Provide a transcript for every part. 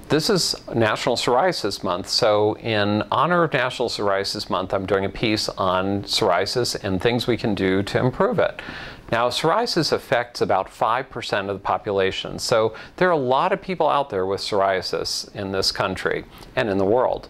This is National Psoriasis Month, so in honor of National Psoriasis Month, I'm doing a piece on psoriasis and things we can do to improve it. Now, psoriasis affects about 5% of the population, so there are a lot of people out there with psoriasis in this country and in the world.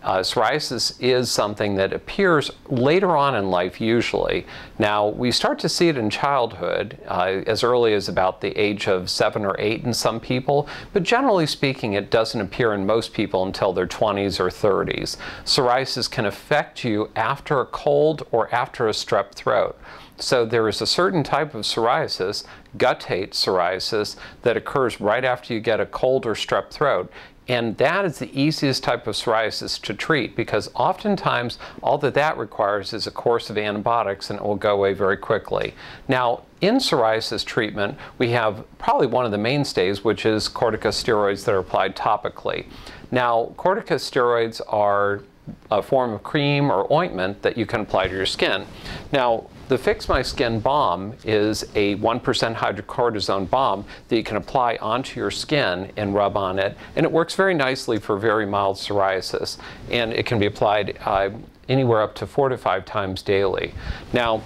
Psoriasis is something that appears later on in life usually. Now, we start to see it in childhood as early as about the age of 7 or 8 in some people, but generally speaking it doesn't appear in most people until their 20s or 30s. Psoriasis can affect you after a cold or after a strep throat. So there is a certain type of psoriasis, guttate psoriasis, that occurs right after you get a cold or strep throat. And that is the easiest type of psoriasis to treat because oftentimes all that requires is a course of antibiotics and it will go away very quickly. Now, in psoriasis treatment, we have probably one of the mainstays, which is corticosteroids that are applied topically. Now, corticosteroids are a form of cream or ointment that you can apply to your skin. Now, the FixMySkin balm is a 1% hydrocortisone balm that you can apply onto your skin and rub on it, and it works very nicely for very mild psoriasis, and it can be applied anywhere up to 4 to 5 times daily. Now,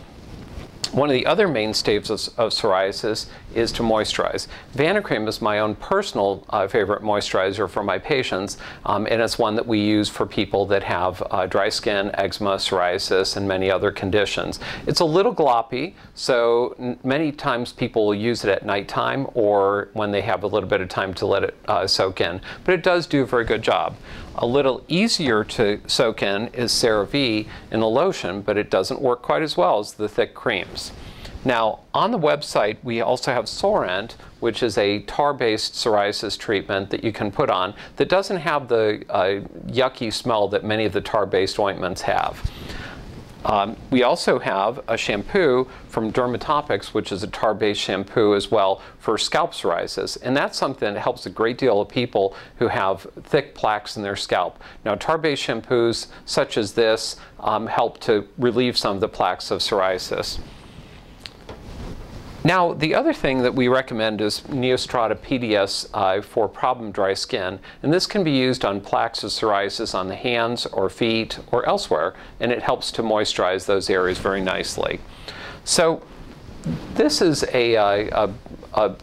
one of the other mainstays of psoriasis is to moisturize. Vanicream is my own personal favorite moisturizer for my patients, and it's one that we use for people that have dry skin, eczema, psoriasis, and many other conditions. It's a little gloppy, so many times people will use it at nighttime or when they have a little bit of time to let it soak in, but it does do a very good job. A little easier to soak in is CeraVe in the lotion, but it doesn't work quite as well as the thick creams. Now, on the website, we also have Sorrent, which is a tar-based psoriasis treatment that you can put on that doesn't have the yucky smell that many of the tar-based ointments have. We also have a shampoo from Dermatopic, which is a tar-based shampoo as well for scalp psoriasis, and that's something that helps a great deal of people who have thick plaques in their scalp. Now, tar-based shampoos such as this help to relieve some of the plaques of psoriasis. Now, the other thing that we recommend is Neostrata PDS for problem dry skin, and this can be used on plaques of psoriasis on the hands or feet or elsewhere, and it helps to moisturize those areas very nicely. So this is a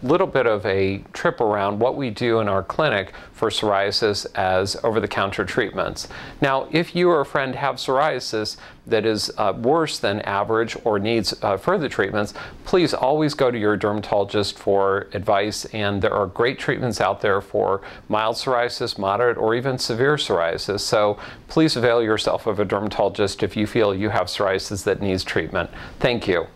little bit of a trip around what we do in our clinic for psoriasis as over-the-counter treatments. Now, if you or a friend have psoriasis that is worse than average or needs further treatments, please always go to your dermatologist for advice, and there are great treatments out there for mild psoriasis, moderate, or even severe psoriasis. So please avail yourself of a dermatologist if you feel you have psoriasis that needs treatment. Thank you.